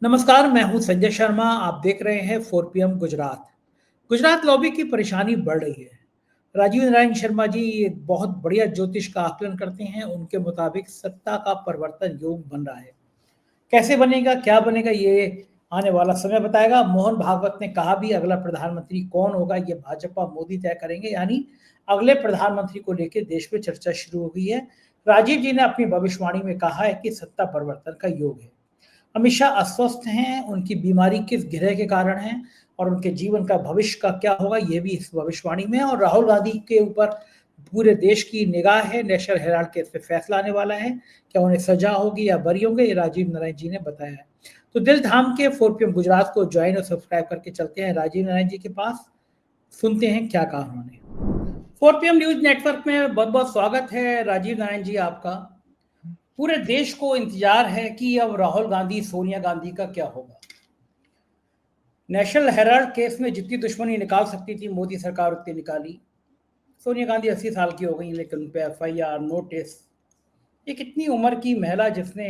नमस्कार, मैं हूं संजय शर्मा। आप देख रहे हैं 4 PM गुजरात। गुजरात लॉबी की परेशानी बढ़ रही है। राजीव नारायण शर्मा जी एक बहुत बढ़िया ज्योतिष का आकलन करते हैं। उनके मुताबिक सत्ता का परिवर्तन योग बन रहा है। कैसे बनेगा, क्या बनेगा, ये आने वाला समय बताएगा। मोहन भागवत ने कहा भी अगला प्रधानमंत्री कौन होगा ये भाजपा मोदी तय करेंगे, यानी अगले प्रधानमंत्री को लेकर देश में चर्चा शुरू हो गई है। राजीव जी ने अपनी भविष्यवाणी में कहा है कि सत्ता परिवर्तन का योग है। अमित शाह अस्वस्थ हैं, उनकी बीमारी किस गिरह के कारण है और उनके जीवन का भविष्य का क्या होगा ये भी इस भविष्यवाणी में है। और राहुल गांधी के ऊपर पूरे देश की निगाह है। नेशनल हेराल्ड केस पे फैसला आने वाला है, क्या उन्हें सजा होगी या बरी होंगे, ये राजीव नारायण जी ने बताया है। तो दिल थाम के 4 PM गुजरात को ज्वाइन और सब्सक्राइब करके चलते हैं राजीव नारायण जी के पास, सुनते हैं क्या कहा उन्होंने। 4 PM न्यूज नेटवर्क में बहुत बहुत स्वागत है राजीव नारायण जी आपका। पूरे देश को इंतजार है कि अब राहुल गांधी सोनिया गांधी का क्या होगा। नेशनल हेराल्ड केस में जितनी दुश्मनी निकाल सकती थी मोदी सरकार उतनी निकाली। सोनिया गांधी 80 साल की हो गई, लेकिन उन पर FIR नोटिस। एक इतनी उम्र की महिला जिसने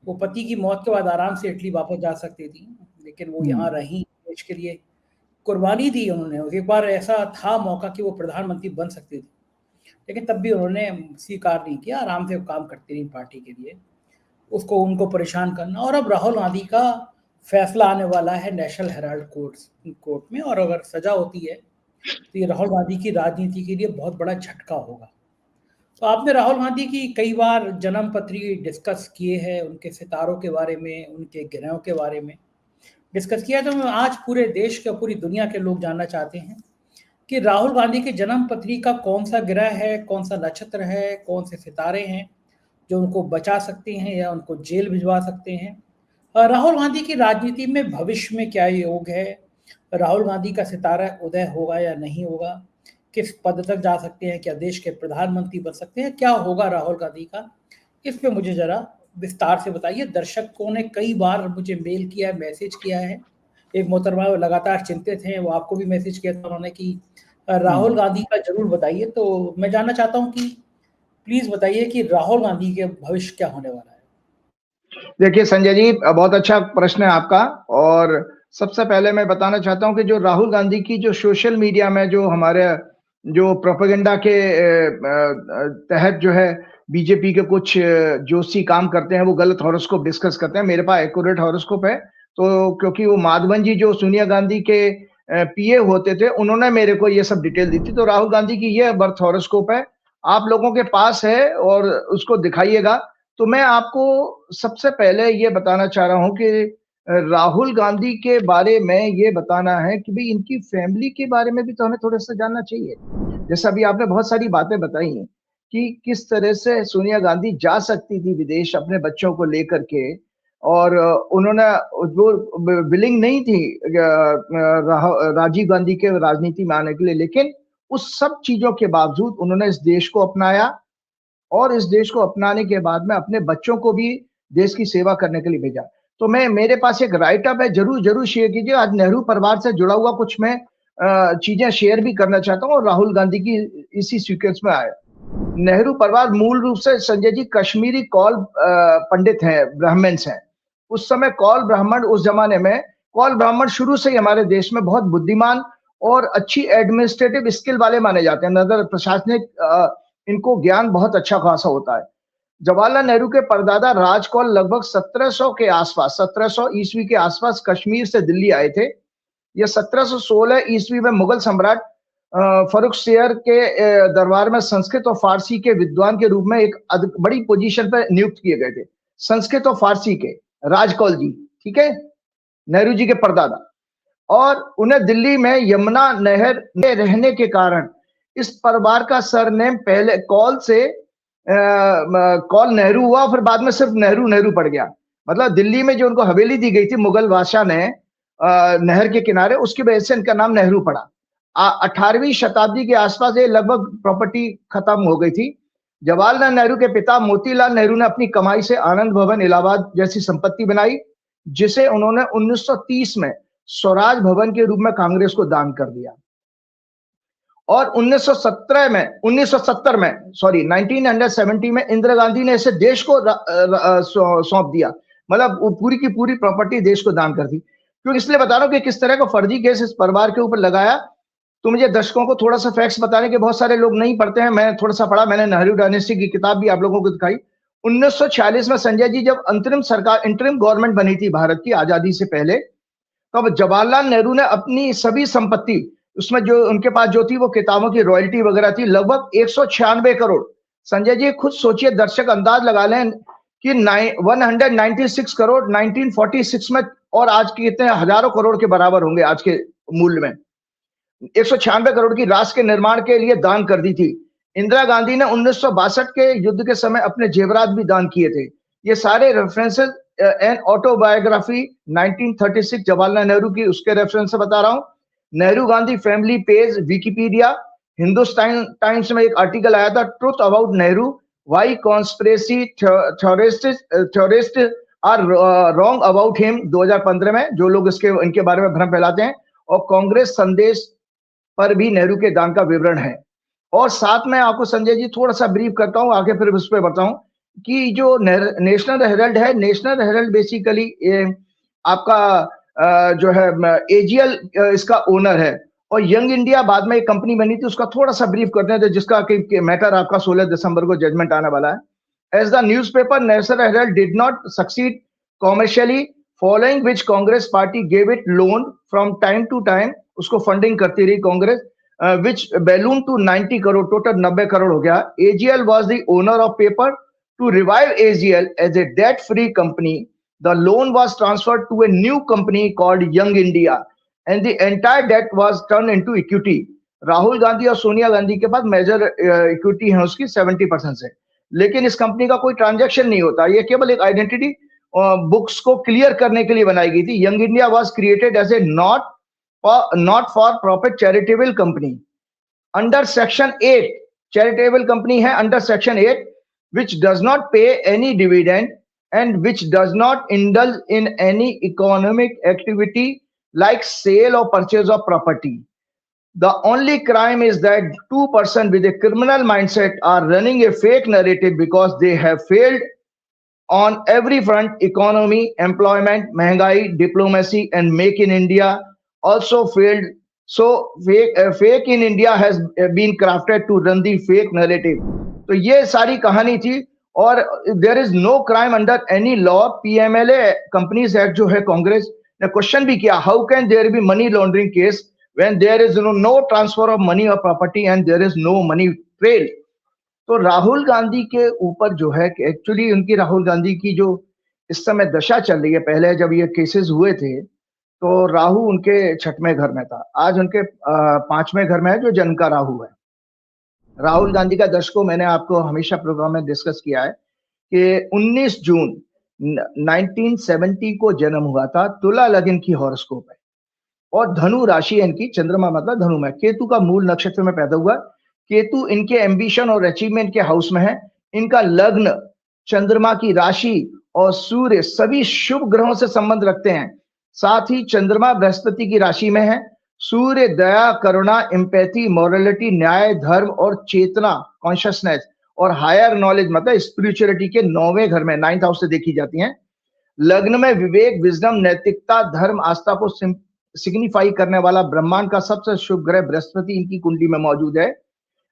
वो पति की मौत के बाद आराम से इटली वापस जा सकती थी, लेकिन वो यहाँ रही, देश के लिए कुर्बानी दी उन्होंने। एक बार ऐसा था मौका कि वो प्रधानमंत्री बन सकती थी, लेकिन तब भी उन्होंने स्वीकार नहीं किया, आराम से काम करती रही पार्टी के लिए, उसको उनको परेशान करना। और अब राहुल गांधी का फैसला आने वाला है नेशनल हेराल्ड कोर्ट में, और अगर सजा होती है तो ये राहुल गांधी की राजनीति के लिए बहुत बड़ा झटका होगा। तो आपने राहुल गांधी की कई बार जन्म पत्री डिस्कस किए हैं, उनके सितारों के बारे में, उनके ग्रहों के बारे में डिस्कस किया। तो आज पूरे देश के, पूरी दुनिया के लोग जानना चाहते हैं कि राहुल गांधी की जन्म पत्री का कौन सा ग्रह है, कौन सा नक्षत्र है, कौन से सितारे हैं जो उनको बचा सकते हैं या उनको जेल भिजवा सकते हैं। राहुल गांधी की राजनीति में भविष्य में क्या योग है, राहुल गांधी का सितारा उदय होगा या नहीं होगा, किस पद तक जा सकते हैं, क्या देश के प्रधानमंत्री बन सकते हैं, क्या होगा राहुल गांधी का, इस पे मुझे जरा विस्तार से बताइए। दर्शकों ने कई बार मुझे मेल किया है, मैसेज किया है। एक मोहतरमा लगातार चिंतित हैं, वो आपको भी मैसेज किया था उन्होंने कि राहुल गांधी का जरूर बताइए। तो मैं जानना चाहता हूं कि प्लीज बताइए कि राहुल गांधी के भविष्य क्या होने वाला है। देखिए संजय जी, बहुत अच्छा प्रश्न है आपका। और सबसे पहले मैं बताना चाहता हूं कि जो राहुल गांधी की जो सोशल मीडिया में जो हमारे जो प्रोपेगेंडा के तहत जो है बीजेपी के कुछ जोशी काम करते हैं, वो गलत हॉरोस्कोप डिस्कस करते हैं। मेरे पास एक्यूरेट हॉरोस्कोप है, तो क्योंकि वो माधवन जी जो सोनिया गांधी के पीए होते थे, उन्होंने मेरे को ये सब डिटेल दी थी। तो राहुल गांधी की ये बर्थ हॉरोस्कोप है, आप लोगों के पास है और उसको दिखाइएगा। तो मैं आपको सबसे पहले ये बताना चाह रहा हूं कि राहुल गांधी के बारे में ये बताना है कि भाई इनकी फैमिली के बारे में भी तो हमें थोड़ा सा जानना चाहिए। जैसे अभी आपने बहुत सारी बातें बताई हैं कि किस तरह से सोनिया गांधी जा सकती थी विदेश अपने बच्चों को लेकर के, और उन्होंने जो विलिंग नहीं थी राजीव गांधी के राजनीति में आने के लिए, लेकिन उस सब चीजों के बावजूद उन्होंने इस देश को अपनाया और इस देश को अपनाने के बाद में अपने बच्चों को भी देश की सेवा करने के लिए भेजा। तो मेरे पास एक राइट अप है, जरूर शेयर कीजिए। आज नेहरू परिवार से जुड़ा हुआ कुछ मैं चीजें शेयर भी करना चाहता हूँ और राहुल गांधी की इसी सीक्वेंस में आए। नेहरू परिवार मूल रूप से संजय जी कश्मीरी कौल पंडित हैं, ब्राह्मण्स हैं। उस समय कौल ब्राह्मण, उस जमाने में कौल ब्राह्मण शुरू से ही हमारे देश में बहुत बुद्धिमान और अच्छी एडमिनिस्ट्रेटिव स्किल वाले माने जाते हैं। नजर प्रशासनिक इनको ज्ञान बहुत अच्छा खासा होता है। जवाहरलाल नेहरू के परदादा राज कौल लगभग 1700 के आसपास, 1700 ईस्वी के आसपास कश्मीर से दिल्ली आए थे। ये 1716 ईस्वी में मुगल सम्राट फर्रुखसियर के दरबार में संस्कृत और फारसी के विद्वान के रूप में एक बड़ी पोजीशन पर नियुक्त किए गए थे। संस्कृत और फारसी के राजकौल जी, ठीक है, नेहरू जी के परदादा। और उन्हें दिल्ली में यमुना नहर में रहने के कारण इस परिवार का सरनेम पहले कौल से कौल नेहरू हुआ, फिर बाद में सिर्फ नेहरू पड़ गया। मतलब दिल्ली में जो उनको हवेली दी गई थी मुगल बादशाह ने नहर के किनारे, उसकी वजह से इनका नाम नेहरू पड़ा। 18वीं शताब्दी के आसपास ये लगभग प्रॉपर्टी खत्म हो गई थी। जवाहरलाल नेहरू के पिता मोतीलाल नेहरू ने अपनी कमाई से आनंद भवन इलाहाबाद जैसी संपत्ति बनाई, जिसे उन्होंने 1930 में स्वराज भवन के रूप में कांग्रेस को दान कर दिया। और 1970 में इंदिरा गांधी ने इसे देश को सौंप दिया। मतलब वो पूरी की पूरी प्रॉपर्टी देश को दान कर दी। क्योंकि इसलिए बता रहा हूँ कि किस तरह का फर्जी केस इस परिवार के ऊपर लगाया। तो मुझे दर्शकों को थोड़ा सा फैक्ट्स बताने के, बहुत सारे लोग नहीं पढ़ते हैं, मैं थोड़ा सा पढ़ा, मैंने नेहरू डायनेस्टी की किताब भी आप लोगों को दिखाई। 1946 में संजय जी जब इंटरिम गवर्नमेंट बनी थी भारत की आजादी से पहले, तब जवाहरलाल नेहरू ने अपनी सभी संपत्ति, उसमें जो उनके पास जो थी वो किताबों की रॉयल्टी वगैरह थी, लगभग 196 करोड़। संजय जी खुद सोचिए, दर्शक अंदाज लगा लें कि 196 करोड़ 1946 में, और आज के कितने हजारों करोड़ के बराबर होंगे आज के मूल्य में। 196 करोड़ की राष्ट्र के निर्माण के लिए दान कर दी थी। इंदिरा गांधी ने 1962 के युद्ध के समय अपने जेवरात भी दान किए थे। ये सारे references and autobiography 1936 Jawaharlal Nehru की, उसके रेफरेंस से बता रहा हूं। Nehru Gandhi family page Wikipedia, Hindustan Times में एक आर्टिकल आया था, truth about Nehru, why conspiracy theorist are wrong about him, 2015 में, जो लोग इसके इनके बारे में भ्रम फैलाते हैं। और कांग्रेस संदेश पर भी नेहरू के दान का विवरण है। और साथ में आपको संजय जी थोड़ा सा ब्रीफ करता हूं, आगे फिर उस पर बताऊं कि जो नेशनल हेराल्ड है, नेशनल हेराल्ड बेसिकली आपका जो है एजीएल इसका ओनर है, और यंग इंडिया बाद में एक कंपनी बनी थी, उसका थोड़ा सा ब्रीफ करते हैं, जिसका मैटर आपका 16 दिसंबर को जजमेंट आने वाला है। As the newspaper National Herald did not succeed commercially, following which Congress party gave it loan from time to time, उसको फंडिंग करती रही Congress, which ballooned to 90 crore, total 90 crore हो गया। AGL was the owner of paper. To revive AGL as a debt-free company, the loan was transferred to a new company called Young India, and the entire debt was turned into equity. Rahul Gandhi और सोनिया गांधी के पास major equity है उसकी 70% से, लेकिन इस company का कोई transaction नहीं होता, ये केवल एक आइडेंटिटी बुक्स को क्लियर करने के लिए बनाई गई थी। Young India was created as a not for profit charitable company under section 8, charitable company है under section 8, which does not pay any dividend and which does not indulge in any economic activity like sale or purchase of property. The only crime is that 2% with a criminal mindset are running a fake narrative because they have failed on every front: economy, employment, महंगाई, diplomacy, and make in India also failed. So fake in India has been crafted to run the fake narrative. तो ये सारी कहानी थी, और there is no crime under any law. PMLA Companies Act जो है, कांग्रेस ने क्वेश्चन भी किया, how can there be money laundering case when there is no transfer of money or property and there is no money trail. तो राहुल गांधी के ऊपर जो है, एक्चुअली उनकी, राहुल गांधी की जो इस समय दशा चल रही है, पहले जब ये केसेस हुए थे तो राहु उनके 6वें घर में था, आज उनके 5वें घर में है, जो जन्म का राहु है। राहुल गांधी का दर्शकों, मैंने आपको हमेशा प्रोग्राम में डिस्कस किया है कि 19 जून 1970 को जन्म हुआ था, तुला लग्न की हॉरोस्कोप है, और धनु राशि है इनकी, चंद्रमा मतलब धनु में, केतु का मूल नक्षत्र में पैदा हुआ। केतु इनके एम्बिशन और अचीवमेंट के हाउस में है। इनका लग्न चंद्रमा की राशि और सूर्य सभी शुभ ग्रहों से संबंध रखते हैं। साथ ही चंद्रमा बृहस्पति की राशि में है। सूर्य दया, करुणा, एम्पैथी, मॉरलिटी, न्याय, धर्म और चेतना, कॉन्शियसनेस और हायर नॉलेज मतलब स्पिरिचुअलिटी के 9वें घर में, 9th हाउस से देखी जाती हैं। लग्न में विवेक, विजडम, नैतिकता, धर्म, आस्था को सिग्निफाई करने वाला ब्रह्मांड का सबसे शुभ ग्रह बृहस्पति इनकी कुंडली में मौजूद है।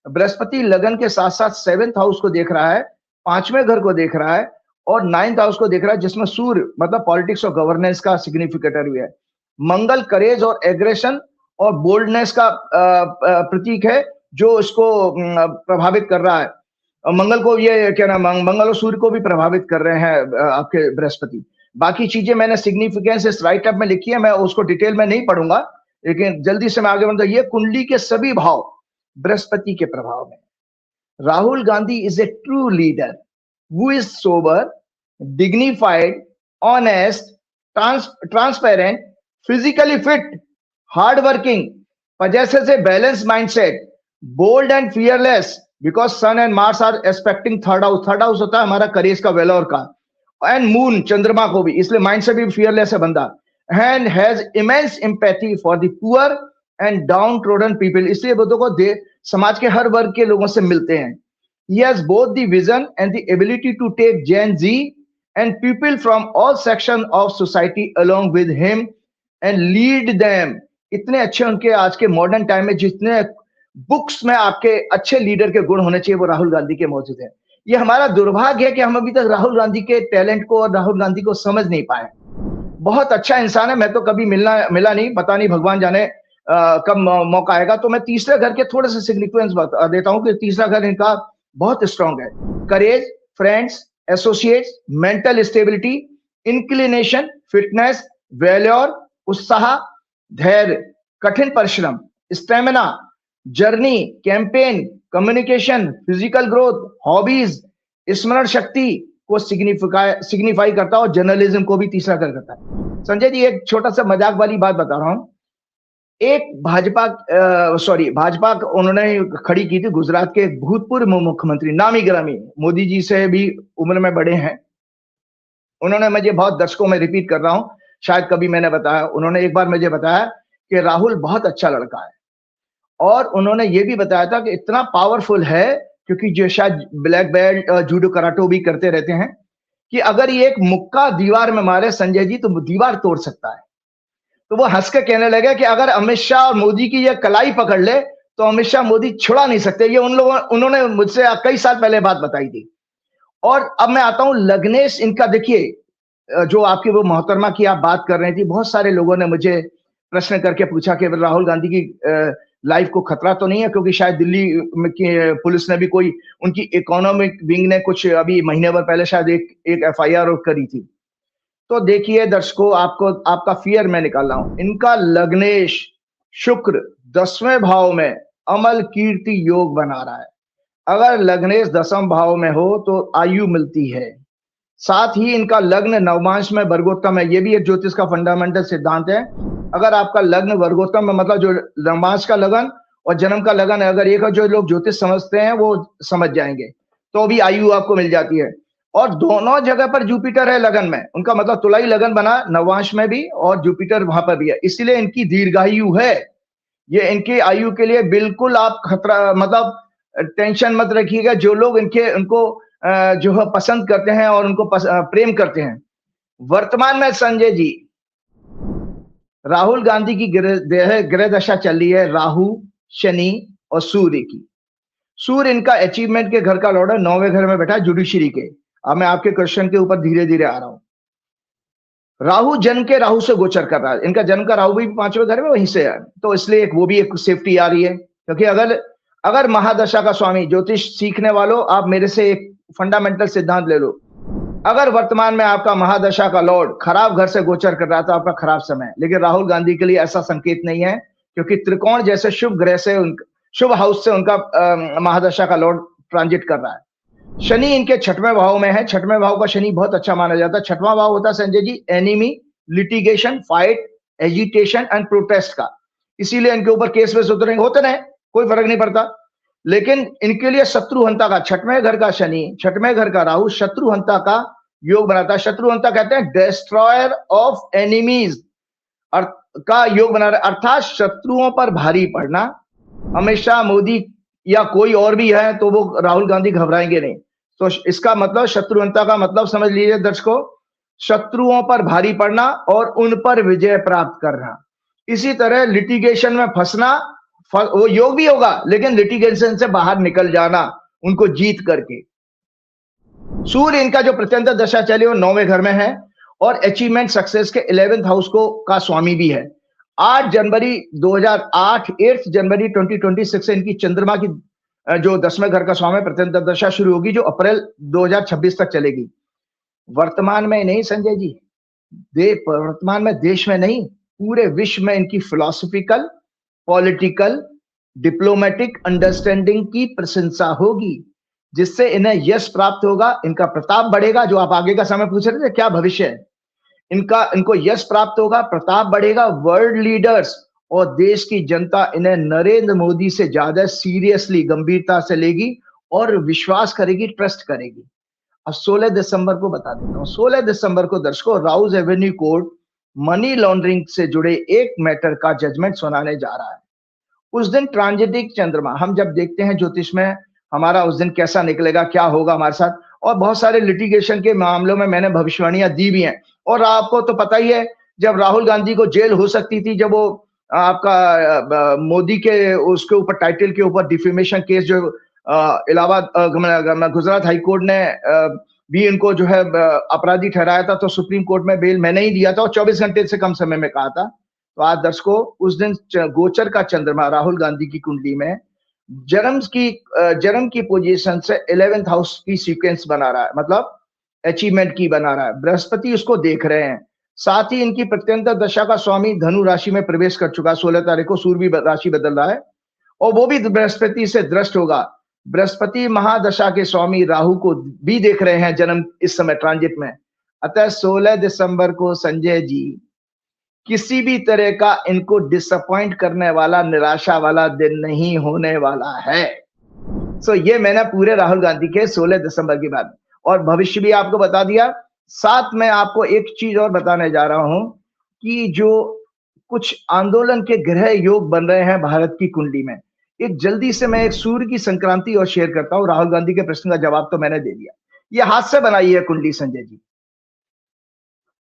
बृहस्पति लगन के साथ साथ 7th हाउस को देख रहा है, 5वें घर को देख रहा है और 9th हाउस को देख रहा है, जिसमें सूर्य मतलब पॉलिटिक्स और गवर्नेंस का सिग्निफिकेटर भी है। मंगल करेज और एग्रेशन और बोल्डनेस का प्रतीक है, जो इसको प्रभावित कर रहा है। मंगल को ये क्या नाम, मंगल और सूर्य को भी प्रभावित कर रहे हैं आपके बृहस्पति। बाकी चीजें मैंने सिग्निफिकेंस इस राइट अप में लिखी है, मैं उसको डिटेल में नहीं पढ़ूंगा, लेकिन जल्दी से मैं आगे बढ़ता हूं। ये कुंडली के सभी भाव बृहस्पति के प्रभाव में। Rahul Gandhi is a true leader who is sober, dignified, honest, transparent, physically fit, hardworking, possesses a balanced mindset, bold and fearless, because Sun and Mars are aspecting third house. Third house होता है हमारा करेज का, वेलोर का, and Moon चंद्रमा को भी, इसलिए mind से भी fearless है बंदा, and has immense empathy for the poor and downtrodden people, इसलिए बुद्धों को समाज के हर वर्ग के लोगों से मिलते हैं। He has both the vision and the ability to take Gen Z and people from all section of society along with him and lead them. इतने अच्छे उनके आज के मॉडर्न टाइम में जितने बुक्स में आपके अच्छे लीडर के गुण होने चाहिए वो राहुल गांधी के मौजूद हैं। ये हमारा दुर्भाग्य है कि हम अभी तक राहुल गांधी के टैलेंट को और राहुल गांधी को समझ नहीं पाए। बहुत अच्छा इंसान है, मैं तो कभी मिला नहीं, पता नहीं भगवान जाने कब मौका आएगा। तो मैं तीसरे घर के थोड़े से सिग्निफिकेंस बता देता हूं कि तीसरा घर इनका बहुत स्ट्रांग है। Courage, friends, associates, mental stability, inclination, fitness, valour, उत्साह, धैर्य, कठिन परिश्रम, stamina, journey, campaign, communication, physical growth, hobbies, स्मरण शक्ति को सिग्निफाई करता है और जर्नलिज्म को भी तीसरा कर करता है। संजय जी, एक छोटा सा मजाक वाली बात बता रहा हूं। एक भाजपा उन्होंने खड़ी की थी, गुजरात के भूतपूर्व मुख्यमंत्री, नामी गिरामी, मोदी जी से भी उम्र में बड़े हैं। उन्होंने मुझे बहुत दर्शकों में रिपीट कर रहा हूं, शायद कभी मैंने बताया, उन्होंने एक बार मुझे बताया कि राहुल बहुत अच्छा लड़का है। और उन्होंने ये भी बताया था कि इतना पावरफुल है, क्योंकि जो शायद ब्लैक बेल्ट जूडो कराटे भी करते रहते हैं, कि अगर ये एक मुक्का दीवार में मारे संजय जी तो दीवार तोड़ सकता है। तो वो हंस के कहने लगे कि अगर अमित शाह और मोदी की ये कलाई पकड़ ले तो अमित शाह मोदी छुड़ा नहीं सकते। ये उन्होंने मुझसे कई साल पहले बात बताई थी। और अब मैं आता हूं लग्नेश, इनका देखिए, जो आपकी वो मोहतरमा की आप बात कर रही थी, बहुत सारे लोगों ने मुझे प्रश्न करके पूछा कि राहुल गांधी की लाइफ को खतरा तो नहीं है, क्योंकि शायद दिल्ली की पुलिस ने भी कोई, उनकी इकोनॉमिक विंग ने कुछ अभी महीने भर पहले शायद एक एफआईआर करी थी। तो देखिए दर्शकों, आपका फियर मैं निकाल रहा हूं। इनका लग्नेश शुक्र 10वें भाव में अमल कीर्ति योग बना रहा है। अगर लग्नेश 10वें भाव में हो तो आयु मिलती है। साथ ही इनका लग्न नवमांश में वर्गोत्तम है। ये भी एक ज्योतिष का फंडामेंटल सिद्धांत है। अगर आपका लग्न वर्गोत्तम में, मतलब जो नवमांश का लगन और जन्म का लगन है, अगर एक जो लोग ज्योतिष समझते हैं वो समझ जाएंगे, तो भी आयु आपको मिल जाती है। और दोनों जगह पर जुपिटर है लगन में, उनका मतलब तुलाई लगन बना नवमांश में भी और जुपिटर वहां पर भी है, इसलिए इनकी दीर्घायु है। ये इनकी आयु के लिए बिल्कुल आप खतरा, मतलब टेंशन मत रखिएगा। जो लोग उनको जो है पसंद करते हैं और उनको प्रेम करते हैं। वर्तमान में संजय जी, राहुल गांधी की ग्रह दशा चल रही है राहु, शनि और सूर्य की। सूर्य इनका अचीवमेंट के घर का लॉर्ड है, 9वें घर में बैठा है जुडिशरी के। अब मैं आपके क्वेश्चन के ऊपर धीरे धीरे आ रहा हूं। राहु जन्म के राहु से गोचर कर रहा है, इनका जन्म का राहु भी 5वें घर में वहीं से है, तो इसलिए वो भी एक सेफ्टी आ रही है। क्योंकि अगर महादशा का स्वामी, ज्योतिष सीखने वालों, आप मेरे से एक फंडामेंटल सिद्धांत ले लो। अगर वर्तमान में आपका महादशा का लॉर्ड खराब घर से गोचर कर रहा था, आपका खराब समय। लेकिन राहुल गांधी के लिए ऐसा संकेत नहीं है, क्योंकि त्रिकोण जैसे शुभ ग्रह से, शुभ हाउस से उनका महादशा का लॉर्ड ट्रांजिट कर रहा है। शनि इनके 6वें भाव में है। 6वें भाव का शनि बहुत अच्छा माना जाता है। 6वां भाव होता है Sanjay ji enemy, litigation, fight, agitation and protest का। इसीलिए इनके ऊपर केस वेस होते रहे, कोई फर्क नहीं पड़ता। लेकिन इनके लिए शत्रुहंता का 6वें घर का शनि, 6वें घर का राहु शत्रुहंता का योग बनाता है। शत्रुहंता कहते हैं डिस्ट्रॉयर ऑफ एनिमीज का योग बना रहा है, अर्थात शत्रुओं पर भारी पड़ना। अमित शाह, मोदी या कोई और भी है तो वो राहुल गांधी घबराएंगे नहीं। तो इसका मतलब शत्रुहंता का मतलब समझ लीजिए दर्शकों, शत्रुओं पर भारी पड़ना और उन पर विजय प्राप्त करना। इसी तरह लिटिगेशन में फंसना, वो योग भी होगा, लेकिन लिटिगेशन से बाहर निकल जाना उनको जीत करके। सूर्य इनका जो प्रत्यंतर दशा चली वो 9वें घर में है और अचीवमेंट सक्सेस के 11th हाउस का स्वामी भी है। 8 जनवरी 2008, 8 जनवरी 2026 से इनकी चंद्रमा की जो 10वें घर का स्वामी प्रत्यंतर दशा शुरू होगी, जो अप्रैल 2026 तक चलेगी। वर्तमान में नहीं संजय जी, वर्तमान में देश में नहीं, पूरे विश्व में इनकी फिलोसफिकल, पॉलिटिकल, डिप्लोमेटिक अंडरस्टैंडिंग की प्रशंसा होगी, जिससे इन्हें यश प्राप्त होगा, इनका प्रताप बढ़ेगा। जो आप आगे का समय पूछ रहे थे क्या भविष्य है, इनको यश प्राप्त होगा, प्रताप बढ़ेगा। वर्ल्ड लीडर्स और देश की जनता इन्हें नरेंद्र मोदी से ज्यादा सीरियसली, गंभीरता से लेगी और विश्वास करेगी, ट्रस्ट करेगी। अब 16 दिसंबर को बता देता हूं। 16 दिसंबर को दर्शकों Rouse Avenue court money laundering से जुड़े एक मैटर का जजमेंट सुनाने जा रहा है। उस दिन ट्रांजिटिक चंद्रमा, हम जब देखते हैं ज्योतिष में हमारा उस दिन कैसा निकलेगा, क्या होगा हमारे साथ, और बहुत सारे लिटिगेशन के मामलों में मैंने भविष्यवाणियां दी भी हैं। और आपको तो पता ही है, जब राहुल गांधी को जेल हो सकती थी, जब वो आपका मोदी के उसके ऊपर टाइटल के ऊपर डिफेमेशन केस जो इलाहाबाद गुजरात हाई कोर्ट ने भी इनको जो है अपराधी ठहराया था, तो सुप्रीम कोर्ट में बेल मैंने ही दिया था और 24 घंटे से कम समय में कहा था। तो आज दर्शकों, उस दिन गोचर का चंद्रमा राहुल गांधी की कुंडली में जन्म की पोजीशन से 11th हाउस की सीक्वेंस बना रहा है, मतलब अचीवमेंट की बना रहा है। बृहस्पति उसको देख रहे हैं। साथ ही इनकी प्रत्यंतर दशा का स्वामी धनु राशि में प्रवेश कर चुका है। 16 तारीख को सूर्य भी राशि बदल रहा है और वो भी बृहस्पति से दृष्ट होगा। बृहस्पति महादशा के स्वामी राहु को भी देख रहे हैं जन्म इस समय ट्रांजिट में। अतः 16 दिसंबर को संजय जी किसी भी तरह का इनको डिसअपॉइंट करने वाला, निराशा वाला दिन नहीं होने वाला है। सो ये मैंने पूरे राहुल गांधी के 16 दिसंबर की बात और भविष्य भी आपको बता दिया। साथ में आपको एक चीज और बताने जा रहा हूं कि जो कुछ आंदोलन के ग्रह योग बन रहे हैं भारत की कुंडली में, एक जल्दी से मैं एक सूर्य की संक्रांति और शेयर करता हूं। राहुल गांधी के प्रश्न का जवाब तो मैंने दे दिया। ये हाथ से बनाई है कुंडली संजय जी,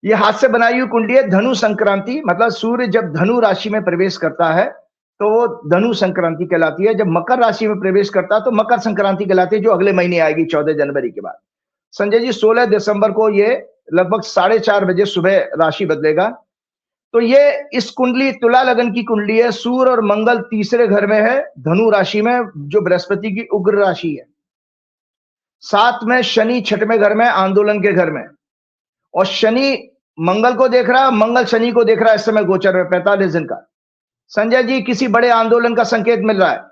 ये हाथ से बनाई हुई कुंडली है। धनु संक्रांति मतलब सूर्य जब धनु राशि में प्रवेश करता है तो वो धनु संक्रांति कहलाती है। जब मकर राशि में प्रवेश करता है तो मकर संक्रांति कहलाती है, जो अगले महीने आएगी 14 जनवरी के बाद। संजय जी 16 दिसंबर को ये लगभग 4:30 बजे सुबह राशि बदलेगा। तो ये इस कुंडली तुला लगन की कुंडली है। सूर्य और मंगल तीसरे घर में है, धनु राशि में, जो बृहस्पति की उग्र राशि है। साथ में शनि छठवें घर में, आंदोलन के घर में, और शनि मंगल को देख रहा है, मंगल शनि को देख रहा है इस समय गोचर में 45 दिन का। संजय जी किसी बड़े आंदोलन का संकेत मिल रहा है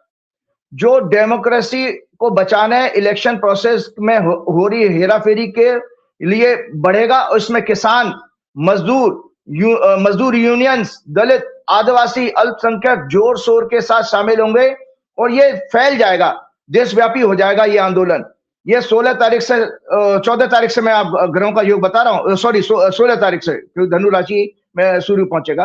जो डेमोक्रेसी को बचाने इलेक्शन प्रोसेस में हो रही हेराफेरी के लिए बढ़ेगा। उसमें किसान, मजदूर यूनियंस, दलित, आदिवासी, अल्पसंख्यक जोर शोर के साथ शामिल होंगे और ये फैल जाएगा, देशव्यापी हो जाएगा ये आंदोलन। ये 16 तारीख से 14 तारीख से मैं आप ग्रहों का योग बता रहा हूं, सॉरी 16 तारीख से, क्योंकि धनु राशि में सूर्य पहुंचेगा।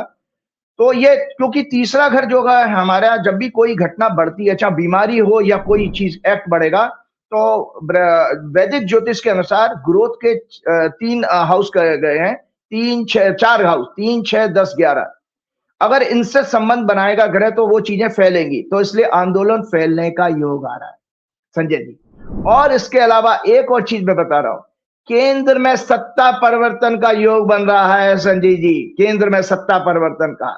तो ये क्योंकि तीसरा घर जो है हमारा, जब भी कोई घटना बढ़ती है, चाहे बीमारी हो या कोई चीज एक्ट बढ़ेगा, तो वैदिक ज्योतिष के अनुसार ग्रोथ के 3 हाउस कहे गए हैं, 4 हाउस, 3, 6, 10, 11। अगर इनसे संबंध बनाएगा ग्रह तो वो चीजें फैलेंगी, तो इसलिए आंदोलन फैलने का योग आ रहा है संजय जी। और इसके अलावा एक और चीज मैं बता रहा हूं, केंद्र में सत्ता परिवर्तन का योग बन रहा है संजय जी, केंद्र में सत्ता परिवर्तन का।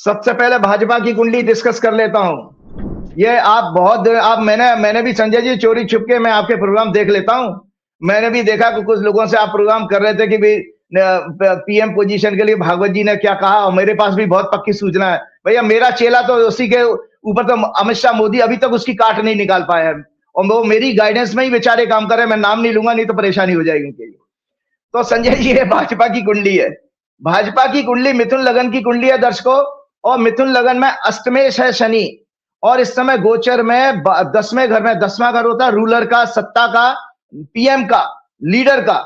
सबसे पहले भाजपा की कुंडली डिस्कस कर लेता हूं। ये मैंने भी संजय जी चोरी छुपके मैं आपके प्रोग्राम देख लेता हूं। मैंने भी देखा कि कुछ लोगों से आप प्रोग्राम कर रहे थे कि भी पीएम पोजीशन के लिए भागवत जी ने क्या कहा, और मेरे पास भी बहुत पक्की सूचना है। भैया मेरा चेला तो उसी के ऊपर तो अमित शाह मोदी अभी तक उसकी काट नहीं निकाल पाया है, और वो मेरी गाइडेंस में ही बेचारे काम कर रहे हैं। मैं नाम नहीं लूंगा, नहीं तो परेशानी हो जाएगी उनके लिए। तो संजय जी ये भाजपा की कुंडली है। भाजपा की कुंडली मिथुन लगन की कुंडली है दर्शकों, और मिथुन लगन में अष्टमेश है शनि, और इस समय गोचर में 10वें घर में, 10वां घर होता है रूलर का, सत्ता का, पीएम का, लीडर का।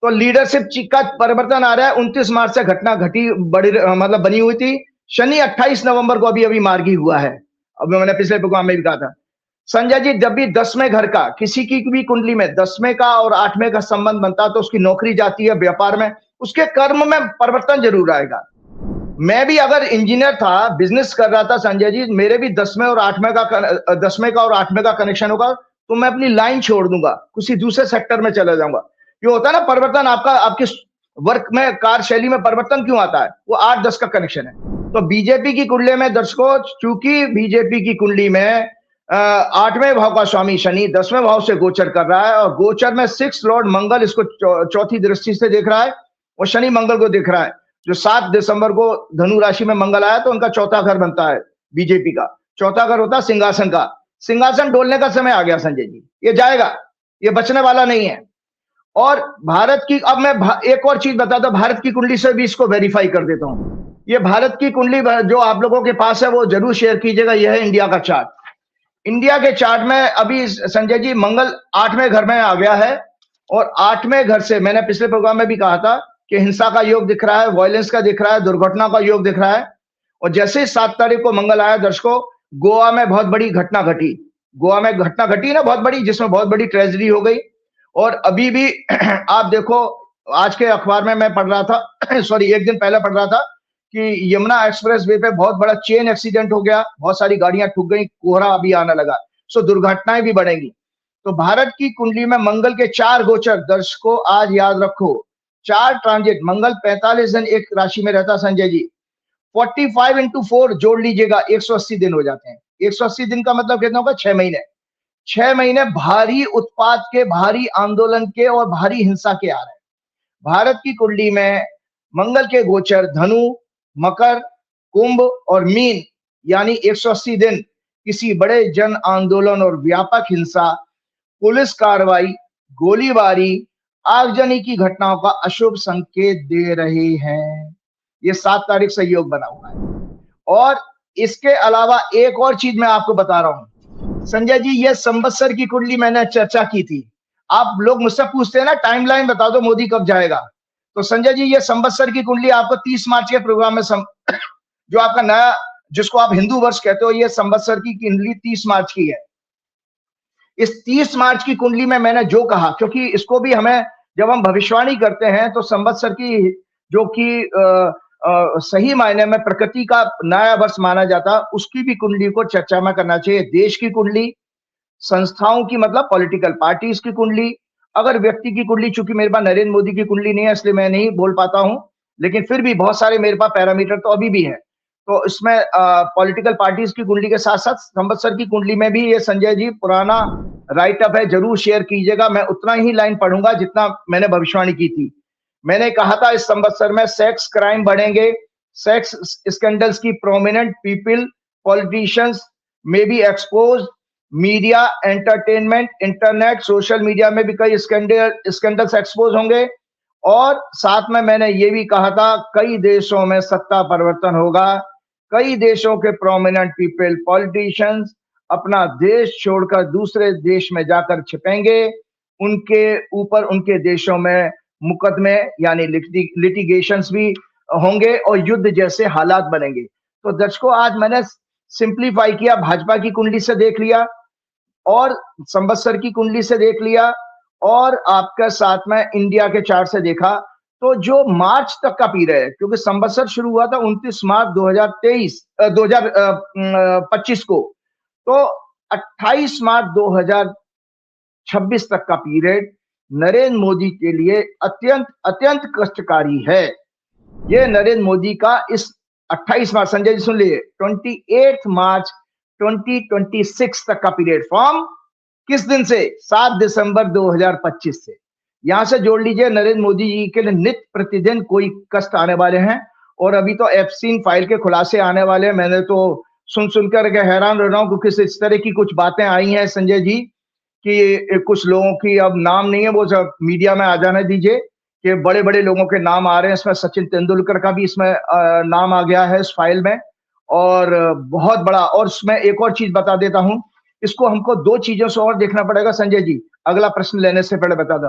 तो लीडरशिप का परिवर्तन आ रहा है। 29 मार्च से घटना घटी मतलब बनी हुई थी। शनि 28 नवंबर को अभी मार्गी हुआ है। अब मैंने पिछले प्रोग्राम में भी कहा था संजय जी, जब भी 10वें घर का किसी की भी कुंडली में 10वें का और 8वें का संबंध बनता है तो उसकी नौकरी जाती है, व्यापार में, उसके कर्म में परिवर्तन जरूर आएगा। मैं भी अगर इंजीनियर था, बिजनेस कर रहा था संजय जी, मेरे भी 10वें और 8वें का कनेक्शन होगा, तो मैं अपनी लाइन छोड़ दूंगा, किसी दूसरे सेक्टर में चला जाऊंगा। ये होता है ना परिवर्तन, आपकी वर्क में, कार्यशैली में परिवर्तन क्यों आता है? वो 8-10 का कनेक्शन है। तो बीजेपी की कुंडली में दर्शकों, चूंकि बीजेपी की कुंडली में 8वें भाव का स्वामी शनि 10वें भाव से गोचर कर रहा है, और गोचर में 6 लॉर्ड मंगल इसको चौथी दृष्टि से देख रहा है, और शनि मंगल को देख रहा है। जो 7 दिसंबर को धनु राशि में मंगल आया तो उनका चौथा घर बनता है बीजेपी का। चौथा घर होता है सिंहासन का। सिंहासन डोलने का समय आ गया संजय जी, ये जाएगा, ये बचने वाला नहीं है। और भारत की, अब मैं एक और चीज बताता हूं, भारत की कुंडली से भी इसको वेरीफाई कर देता हूं। ये भारत की कुंडली जो आप लोगों के पास है वो जरूर शेयर कीजिएगा। यह है इंडिया का चार्ट। इंडिया के चार्ट में अभी संजय जी मंगल 8वें घर में आ गया है, और 8वें घर से मैंने पिछले प्रोग्राम में भी कहा था कि हिंसा का योग दिख रहा है, वायलेंस का दिख रहा है, दुर्घटना का योग दिख रहा है। और जैसे ही 7 तारीख को मंगल आया दर्शकों, गोवा में बहुत बड़ी घटना घटी। गोवा में घटना घटी ना बहुत बड़ी, जिसमें बहुत बड़ी ट्रेजेडी हो गई। और अभी भी आप देखो, आज के अखबार में मैं पढ़ रहा था सॉरी, एक दिन पहले पढ़ रहा था कि यमुना एक्सप्रेस वे पे बहुत बड़ा चेन एक्सीडेंट हो गया, बहुत सारी गाड़ियां ठुक गई, कोहरा अभी आने लगा, सो दुर्घटनाएं भी बढ़ेंगी। तो भारत की कुंडली में मंगल के 4 गोचर, दर्शकों आज याद रखो, 4 ट्रांजिट, मंगल 45 दिन एक राशि में रहता संजय जी, 45 into 4 जोड़ लीजिएगा, 180 दिन हो जाते हैं। 180 दिन का मतलब कितना होगा, 6 महीने। 6 महीने भारी उत्पात के, भारी आंदोलन के और भारी हिंसा के आ रहे हैं। भारत की कुंडली में मंगल के गोचर धनु, मकर, कुंभ और मीन, यानी 180 दिन किसी बड़े जन आंदोलन और व्यापक हिंसा, पुलिस कार्रवाई, गोलीबारी, आगजनी की घटनाओं का अशुभ संकेत दे रहे हैं। ये 7 तारीख से योग बना हुआ है। और इसके अलावा एक और चीज मैं आपको बता रहा हूं संजय जी, ये संवत्सर की कुंडली मैंने चर्चा की थी। आप लोग मुझसे पूछते हैं ना टाइमलाइन बता दो मोदी कब जाएगा, तो संजय जी ये संवत्सर की कुंडली आपको 30 मार्च के प्रोग्राम में जो आपका नया, जिसको आप हिंदू वर्ष कहते हो, ये संवत्सर की कुंडली 30 मार्च की है। इस 30 मार्च की कुंडली में मैंने जो कहा, क्योंकि इसको भी हमें, जब हम भविष्यवाणी करते हैं तो संवत्सर की, जो कि सही मायने में प्रकृति का नया वर्ष माना जाता, उसकी भी कुंडली को चर्चा में करना चाहिए। देश की कुंडली, संस्थाओं की मतलब पॉलिटिकल पार्टीज की कुंडली, अगर व्यक्ति की कुंडली, चूंकि मेरे पास नरेंद्र मोदी की कुंडली नहीं है इसलिए मैं नहीं बोल पाता हूं, लेकिन फिर भी बहुत सारे मेरे पास पैरामीटर तो अभी भी हैं। तो इसमें पॉलिटिकल पार्टीज की कुंडली के साथ साथ संवत्सर की कुंडली में भी, ये संजय जी पुराना राइटअप है, जरूर शेयर कीजिएगा। मैं उतना ही लाइन पढ़ूंगा जितना मैंने भविष्यवाणी की थी। मैंने कहा था इस संवत्सर में सेक्स क्राइम बढ़ेंगे, सेक्स स्कैंडल्स की प्रोमिनेंट पीपल, पॉलिटिशियंस में be expose, media, entertainment, internet, social media में भी कई स्कैंडल्स एक्सपोज होंगे। और साथ में मैंने ये भी कहा था कई देशों में सत्ता परिवर्तन होगा, कई देशों के प्रोमिनेंट पीपल, पॉलिटिशियंस अपना देश छोड़कर दूसरे देश में जाकर छिपेंगे, उनके ऊपर उनके देशों में मुकदमे यानी लिटिगेशंस भी होंगे और युद्ध जैसे हालात बनेंगे। तो दर्शकों आज मैंने सिंप्लीफाई किया, भाजपा की कुंडली से देख लिया और संवत्सर की कुंडली से देख लिया और आपके साथ में इंडिया के चार्ट से देखा। तो जो मार्च तक का पीरियड है, क्योंकि संवत्सर शुरू हुआ था 29 मार्च 2025 को, तो 28 मार्च 2026 तक का पीरियड नरेंद्र मोदी के लिए अत्यंत अत्यंत कष्टकारी है। ये नरेंद्र मोदी का इस 28 मार्च, संजय जी सुन लीजिए, 28 मार्च 2026 तक का पीरियड, फ्रॉम किस दिन से, 7 दिसंबर 2025 से। यहां से जोड़ लीजिए, नरेंद्र मोदी जी के लिए नित्य प्रतिदिन कोई कष्ट आने वाले हैं। और अभी तो एप्स्टीन फाइल के खुलासे आने वाले हैं। मैंने तो सुनकर के हैरान रह रहा हूं, क्योंकि इस तरह की कुछ बातें आई हैं संजय जी कि कुछ लोगों की, अब नाम नहीं है, वो सब मीडिया में आ जाने दीजिए, कि बड़े बड़े लोगों के नाम आ रहे हैं। इसमें सचिन तेंदुलकर का भी इसमें नाम आ गया है इस फाइल में, और बहुत बड़ा। और उसमें एक और चीज बता देता हूं, इसको हमको 2 चीजों से और देखना पड़ेगा संजय जी। अगला प्रश्न लेने से पहले बता दो,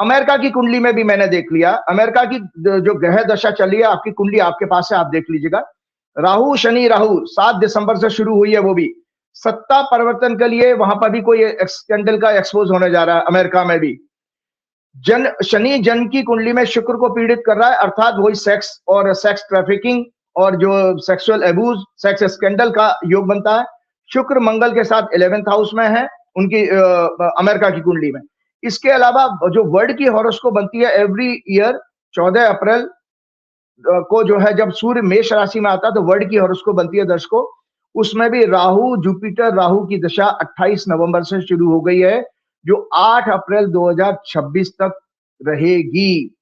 अमेरिका की कुंडली में भी मैंने देख लिया। अमेरिका की जो ग्रह दशा चल रही है, आपकी कुंडली आपके पास है, आप देख लीजिएगा। राहु शनि राहु 7 दिसंबर से शुरू हुई है, वो भी सत्ता परिवर्तन के लिए वहां पर भी कोई स्कैंडल का एक्सपोज होने जा रहा है अमेरिका में भी। शनि जन की कुंडली में शुक्र को पीड़ित कर रहा है, अर्थात वही सेक्स और सेक्स ट्रैफिकिंग और जो सेक्सुअल एब्यूज, सेक्स स्कैंडल का योग बनता है। शुक्र मंगल के साथ 11th हाउस में है उनकी अमेरिका की कुंडली में। इसके अलावा जो वर्ल्ड की हॉरोस्कोप बनती है एवरी ईयर 14 अप्रैल को, जो है जब सूर्य मेष राशि में आता है, तो वर्ल्ड की हॉरोस्कोप बनती है दर्शकों। उसमें भी राहु जुपिटर राहु की दशा 28 नवंबर से शुरू हो गई है, जो 8 अप्रैल 2026 तक रहेगी।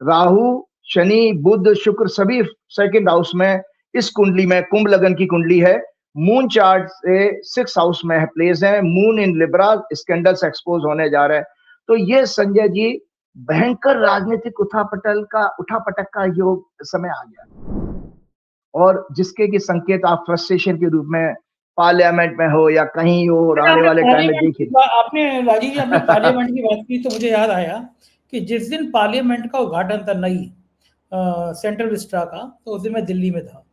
राहु शनि बुध शुक्र सभी 2nd हाउस में इस कुंडली में, कुंभ लगन की कुंडली है, मून चार्ट से 6th हाउस में प्लेस है। Moon in Libra, scandals expose होने जा रहे हैं। तो ये संजय जी भयंकर राजनीतिक उठापटक का योग समय आ गया, और जिसके की संकेत आप फ्रस्ट्रेशन के रूप में पार्लियामेंट में हो या कहीं हो, आने वाले टाइम में देखिए। आपने राजीव जी, आपने पार्लियामेंट की बात की तो मुझे याद आया कि जिस दिन पार्लियामेंट का उद्घाटन था नई सेंट्रल विस्टा का, तो उस दिन मैं दिल्ली में था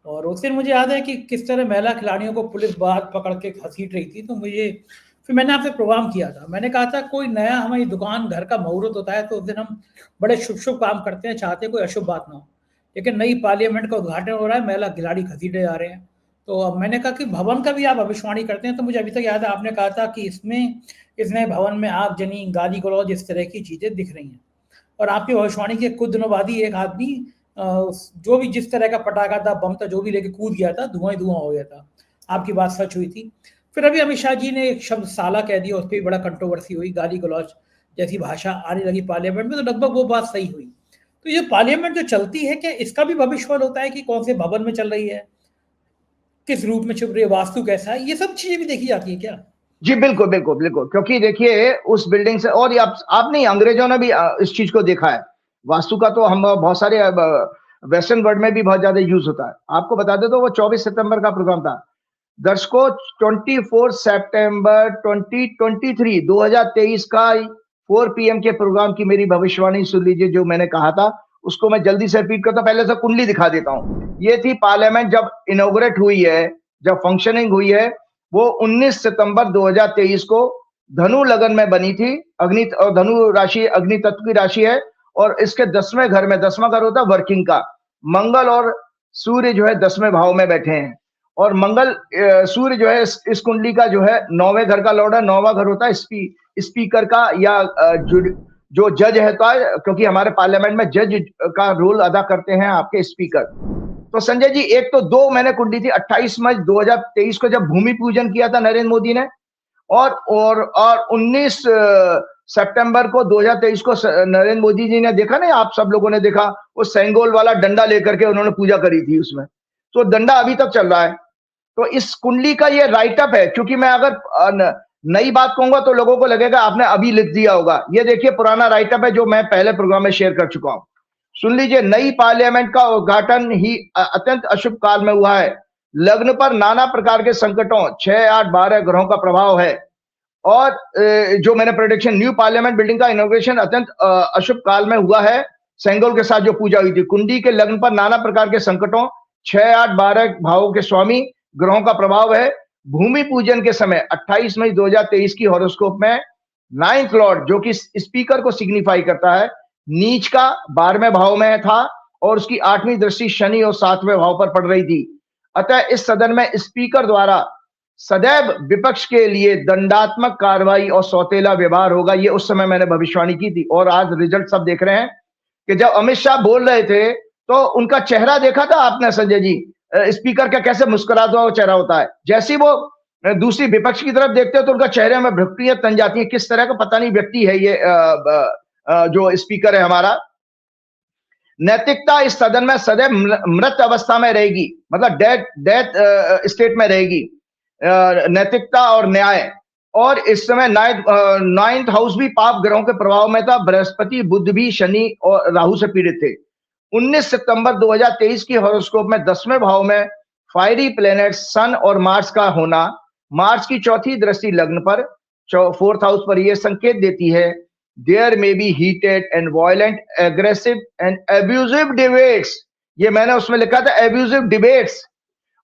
और उस दिन मुझे याद है कि किस तरह महिला खिलाड़ियों को पुलिस बाहर पकड़ के घसीट रही थी, तो मुझे फिर मैंने आपसे प्रोग्राम किया था। मैंने कहा था कोई नया हमारी दुकान घर का मुहूर्त होता है तो उस दिन हम बड़े शुभ काम करते हैं, चाहते हैं कोई अशुभ बात ना हो। लेकिन नई पार्लियामेंट का उद्घाटन हो रहा है, महिला खिलाड़ी घसीटे जा रहे हैं। तो अब मैंने कहा कि भवन का भी आप भविष्यवाणी करते हैं, तो मुझे अभी तक याद है आपने कहा था कि इसमें इस नए भवन में आगजनी, गाली गलौज, इस तरह की चीज़ें दिख रही हैं। और आपकी भविष्यवाणी के कुछ दिनों बाद ही एक आदमी जो भी जिस तरह का पटाखा था, बम था, जो भी लेके कूद गया था, धुआं ही धुआं हो गया था। आपकी बात सच हुई थी। फिर अभी अमित शाह जी ने एक शब्द साला कह दिया, उस पर भी बड़ा कंट्रोवर्सी हुई, गाली गलौज जैसी भाषा आने लगी पार्लियामेंट में, तो लगभग वो बात सही हुई। तो ये पार्लियामेंट जो चलती है, क्या इसका भी भविष्य होता है कि कौन से भवन में चल रही है, किस रूप में छुप रही है, वास्तु कैसा है, ये सब चीजें भी देखी जाती है क्या? जी बिल्कुल बिल्कुल बिल्कुल, क्योंकि देखिए उस बिल्डिंग से, और ये आप नहीं, अंग्रेजों ने भी इस चीज को देखा है। वास्तु का तो हम बहुत सारे वेस्टर्न वर्ल्ड में भी बहुत ज्यादा यूज होता है। आपको बता दे तो वो 24 सितंबर का प्रोग्राम था। दर्शकों, 24 सितंबर 2023 का 4 PM के प्रोग्राम की मेरी भविष्यवाणी सुन लीजिए, जो मैंने कहा था उसको मैं जल्दी से रिपीट करता हूं। पहले से कुंडली दिखा देता हूं। ये थी पार्लियामेंट जब इनॉग्रेट हुई है, जब फंक्शनिंग हुई है, वो 19 सितंबर 2023 को धनु लगन में बनी थी। अग्नि और धनु राशि अग्नि तत्व की राशि है, और इसके 10वें घर में, 10वां घर होता है वर्किंग का, मंगल और सूर्य जो है 10वें भाव में बैठे हैं। और मंगल सूर्य जो है इस कुंडली का जो है 9वें घर का लॉर्ड है। 9वां घर होता है स्पीकर का, या जो जज है, क्योंकि हमारे पार्लियामेंट में जज का रोल अदा करते हैं आपके स्पीकर। तो संजय जी, एक तो दो मैंने कुंडली थी 28 मई 2023 को, जब भूमि पूजन किया था नरेंद्र मोदी ने, और 19 सितंबर को 2023 को नरेंद्र मोदी जी ने देखा ना, आप सब लोगों ने देखा, वो सेंगोल वाला डंडा लेकर के उन्होंने पूजा करी थी उसमें। तो डंडा अभी तक चल रहा है। तो इस कुंडली का ये राइटअप है, क्योंकि मैं अगर नई बात कहूंगा तो लोगों को लगेगा आपने अभी लिख दिया होगा। ये देखिए पुराना राइटअप है जो मैं पहले प्रोग्राम में शेयर कर चुका हूं। सुन लीजिए, नई पार्लियामेंट का उद्घाटन ही अत्यंत अशुभ काल में हुआ है। लग्न पर नाना प्रकार के संकटों, 6, 8, 12 ग्रहों का प्रभाव है। और जो मैंने प्रोडिक्शन, न्यू पार्लियामेंट बिल्डिंग का इनॉग्रेशन अत्यंत अशुभ काल में हुआ है। सेंगोल के साथ जो पूजा हुई थी, कुंडी के लग्न पर नाना प्रकार के संकटों, 6, 8, 12 भावों के स्वामी ग्रहों का प्रभाव है। भूमि पूजन के समय 28 मई 2023 की हॉरोस्कोप में 9th लॉर्ड, जो कि स्पीकर को सिग्निफाई करता है, नीच का 12वें भाव में था, और उसकी 8वीं दृष्टि शनि और 7वें भाव पर पड़ रही थी। अतः इस सदन में स्पीकर द्वारा सदैव विपक्ष के लिए दंडात्मक कार्रवाई और सौतेला व्यवहार होगा। ये उस समय मैंने भविष्यवाणी की थी, और आज रिजल्ट सब देख रहे हैं कि जब अमित शाह बोल रहे थे तो उनका चेहरा देखा था आपने संजय जी? स्पीकर का कैसे मुस्कुराता हुआ चेहरा होता है। जैसे वो दूसरी विपक्ष की तरफ देखते हो तो उनका चेहरे में भ्रुकुटियां तन जाती है। किस तरह का पता नहीं व्यक्ति है ये जो स्पीकर है हमारा। नैतिकता इस सदन में सदैव मृत अवस्था में रहेगी, मतलब डेथ स्टेट में रहेगी। नैतिकता और न्याय, और इस समय 9th हाउस भी पाप ग्रहों के प्रभाव में था। बृहस्पति, बुध भी शनि और राहु से पीड़ित थे। 19 सितंबर 2023 की हॉरोस्कोप में 10वें भाव में फायरी प्लेनेट सन और मार्स का होना, मार्स की चौथी दृष्टि लग्न पर 4th हाउस पर यह संकेत देती है, there may be heated and violent, aggressive and abusive debates. ये मैंने उसमें लिखा था, एब्यूजिव डिबेट्स।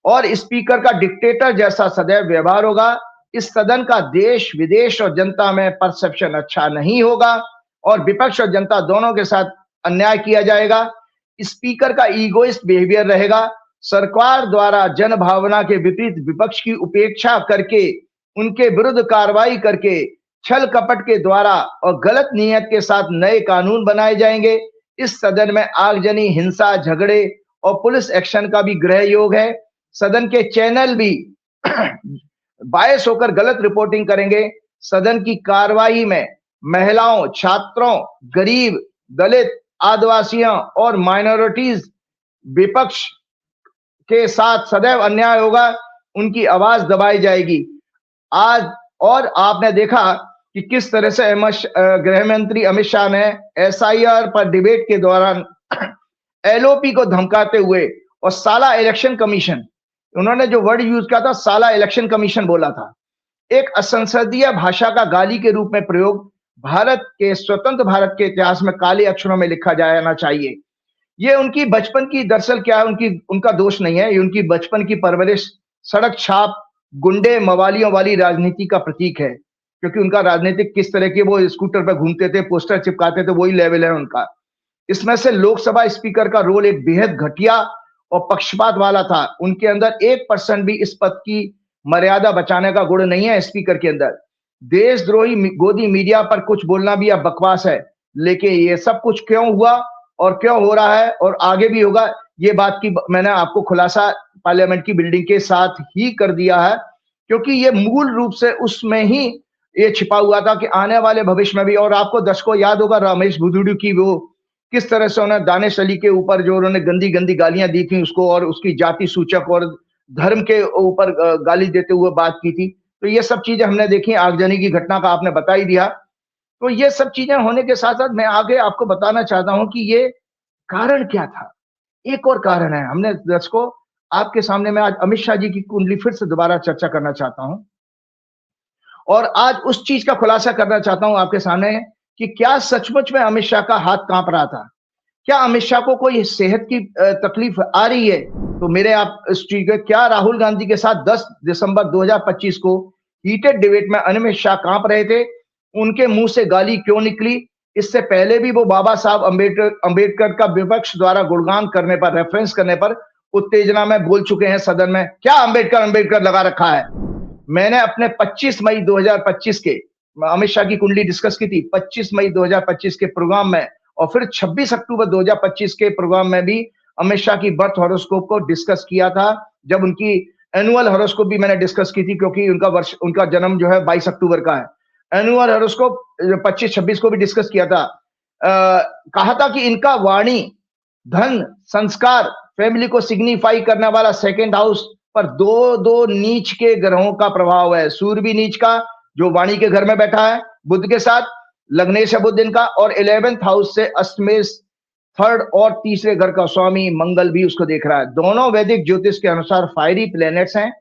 और स्पीकर का डिक्टेटर जैसा सदैव व्यवहार होगा। इस सदन का देश विदेश और जनता में परसेप्शन अच्छा नहीं होगा, और विपक्ष और जनता दोनों के साथ अन्याय किया जाएगा। स्पीकर का ईगोइस्ट बिहेवियर रहेगा। सरकार द्वारा जन भावना के विपरीत विपक्ष की उपेक्षा करके, उनके विरुद्ध कार्रवाई करके, छल कपट के द्वारा और गलत नियत के साथ नए कानून बनाए जाएंगे। इस सदन में आगजनी, हिंसा, झगड़े और पुलिस एक्शन का भी ग्रह योग है। सदन के चैनल भी बायस होकर गलत रिपोर्टिंग करेंगे। सदन की कार्रवाई में महिलाओं, छात्रों, गरीब, दलित, आदिवासियों और माइनॉरिटीज विपक्ष के साथ सदैव अन्याय होगा, उनकी आवाज दबाई जाएगी। आज और आपने देखा कि किस तरह से गृह मंत्री अमित शाह ने SIR पर डिबेट के दौरान LOP को धमकाते हुए, और साला इलेक्शन कमीशन, उन्होंने जो वर्ड यूज किया था, साला इलेक्शन कमीशन बोला था, एक असंसदीय भाषा का गाली के रूप में प्रयोग भारत के स्वतंत्र भारत के इतिहास में काले अक्षरों में लिखा जाना चाहिए। ये उनकी बचपन की दरअसल क्या है, उनका दोष नहीं है, ये उनकी बचपन की परवरिश, सड़क छाप, गुंडे मवालियों वाली राजनीति का प्रतीक है। क्योंकि उनका राजनीतिक किस तरह के वो स्कूटर पे घूमते थे, पोस्टर चिपकाते थे, वही लेवल है उनका। इसमें से लोकसभा स्पीकर का रोल एक बेहद घटिया और पक्षपात वाला था। उनके अंदर 1% भी इस पद की मर्यादा बचाने का गुण नहीं है स्पीकर के अंदर। देशद्रोही गोदी मीडिया पर कुछ बोलना भी अब बकवास है, लेकिन ये सब कुछ क्यों हुआ और क्यों हो रहा है और आगे भी होगा, ये बात की मैंने आपको खुलासा पार्लियामेंट की बिल्डिंग के साथ ही कर दिया है, क्योंकि ये मूल रूप से उसमें ही ये छिपा हुआ था कि आने वाले भविष्य में भी। और आपको दर्शकों याद होगा रमेश बुजुर्ग की वो किस तरह से उन्होंने दानिश अली के ऊपर जो उन्होंने गंदी गंदी गालियां दी थी उसको, और उसकी जाति सूचक और धर्म के ऊपर गाली देते हुए बात की थी। तो ये सब चीजें हमने देखी, आगजनी की घटना का आपने बता ही दिया। तो ये सब चीजें होने के साथ साथ मैं आगे आपको बताना चाहता हूं कि ये कारण क्या था। एक और कारण है, हमने दर्शकों आपके सामने मैं आज अमित शाह जी की कुंडली फिर से दोबारा चर्चा करना चाहता हूं, और आज उस चीज का खुलासा करना चाहता हूं आपके सामने कि क्या सचमुच में अमित शाह का हाथ कांप रहा था, क्या अमित शाह को कोई सेहत की तकलीफ आ रही है। तो मेरे आप इस चीज के, क्या राहुल गांधी के साथ 10 दिसंबर 2025 को हीटेड डिबेट में अमित शाह कांप रहे थे, उनके मुंह से गाली क्यों निकली। इससे पहले भी वो बाबा साहब अंबेडकर का विपक्ष द्वारा गुणगान करने पर, रेफरेंस करने पर उत्तेजना में बोल चुके हैं सदन में। क्या अंबेडकर अंबेडकर लगा रखा है। मैंने अपने 25 मई 2025 के अमित शाह की कुंडली डिस्कस की थी 25 मई 2025 के प्रोग्राम में, और फिर 26 अक्टूबर 2025 के प्रोग्राम में भी अमित शाह की बर्थ हॉरोस्कोप को डिस्कस किया था, जब उनकी एनुअल हॉरोस्कोप भी मैंने डिस्कस की थी, क्योंकि उनका जन्म जो है 22 अक्टूबर का है। एनुअल हॉरोस्कोप 25-26 को भी डिस्कस किया था। कहा था कि इनका वाणी, धन, संस्कार, फैमिली को सिग्निफाई करने वाला सेकेंड हाउस पर दो नीच के ग्रहों का प्रभाव है। सूर्य भी नीच का, जो वाणी के घर में बैठा है बुध के साथ, लग्नेश है बुध इनका, और 11th हाउस से अष्टमेश, थर्ड और तीसरे घर का स्वामी मंगल भी उसको देख रहा है। दोनों वैदिक ज्योतिष के अनुसार फायरी प्लैनेट्स हैं।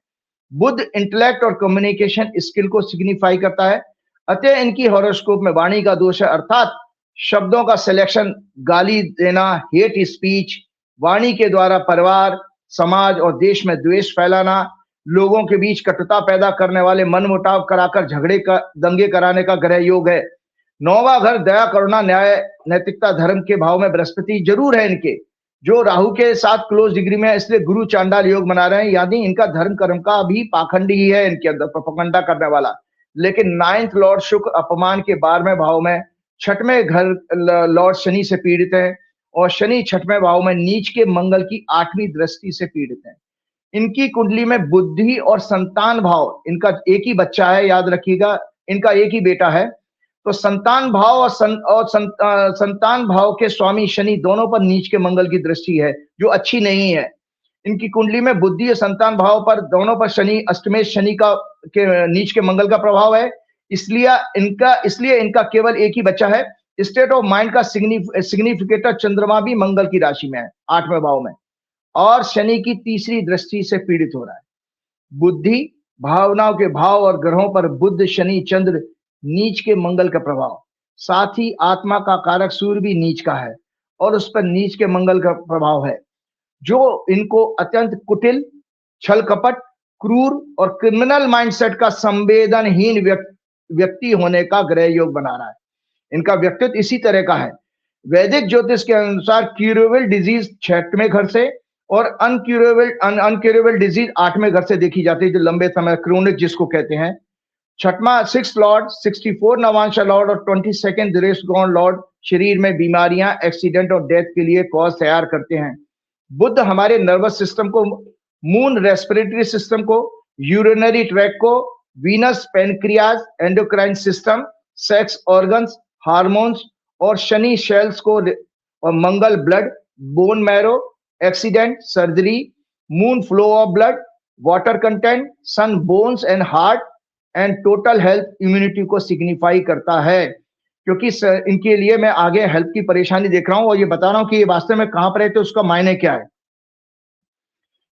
बुध इंटेलेक्ट और कम्युनिकेशन स्किल को सिग्निफाई करता है। अतः इनकी हॉरोस्कोप में वाणी का दोष है, अर्थात शब्दों का सिलेक्शन, गाली देना, हेट स्पीच, वाणी के द्वारा परिवार, समाज और देश में द्वेष फैलाना, लोगों के बीच कटुता पैदा करने वाले, मनमुटाव कराकर झगड़े का दंगे कराने का ग्रह योग है। 9वां घर दया, करुणा, न्याय, नैतिकता, धर्म के भाव में बृहस्पति जरूर है इनके, जो राहु के साथ क्लोज डिग्री में है, इसलिए गुरु चांडाल योग बना रहे हैं। यानी इनका धर्म कर्म का भी पाखंडी ही है इनके अंदर, प्रोपेगेंडा करने वाला। लेकिन 9th लॉर्ड शुक्र अपमान के 12वें भाव में, 6वें घर लॉर्ड शनि से पीड़ित है, और शनि 6वें भाव में नीच के मंगल की 8वीं दृष्टि से पीड़ित है। इनकी कुंडली में बुद्धि और संतान भाव, इनका एक ही बच्चा है, याद रखिएगा, इनका एक ही बेटा है। तो संतान भाव और संतान भाव के स्वामी शनि दोनों पर नीच के मंगल की दृष्टि है, जो अच्छी नहीं है। इनकी कुंडली में बुद्धि और संतान भाव पर दोनों पर शनि, अष्टमेश शनि का के नीच के मंगल का प्रभाव है। इसलिए इनका केवल एक ही बच्चा है। स्टेट ऑफ माइंड का सिग्निफिकेटर चंद्रमा भी मंगल की राशि में है, 8वें भाव में, और शनि की तीसरी दृष्टि से पीड़ित हो रहा है। बुद्धि, भावनाओं के भाव और ग्रहों पर बुध, शनि, चंद्र, नीच के मंगल का प्रभाव, साथ ही आत्मा का कारक सूर्य भी नीच का है और उस पर नीच के मंगल का प्रभाव है, जो इनको अत्यंत कुटिल, छल कपट, क्रूर और क्रिमिनल माइंडसेट का संवेदनहीन व्यक्ति होने का ग्रह योग बना रहा है। इनका व्यक्तित्व इसी तरह का है। वैदिक ज्योतिष के अनुसार क्यूरेबल डिजीज 6वें घर से और अनक्यूरेबल डिजीज 8वें घर से देखी जाती है, जो लंबे समय क्रोनिक जिसको कहते हैं। 6th लॉर्ड, 64 नवांश लॉर्ड और 22nd दृष्टिकोण लॉर्ड शरीर में बीमारियां, एक्सीडेंट और डेथ के लिए कॉज तैयार करते हैं। बुध हमारे नर्वस सिस्टम को, मून रेस्पिरेटरी सिस्टम को, यूरिनरी ट्रैक को, Venus pancreas, endocrine system, sex organs, hormones, और शनि सेल्स को, और Mangal blood, bone marrow, accident, surgery, moon flow of blood, water content, sun bones and heart and total health, immunity को signify करता है। क्योंकि इनके लिए मैं आगे हेल्थ की परेशानी देख रहा हूं और ये बता रहा हूं कि ये वास्तव में कहां पर रहते, उसका मायने क्या है।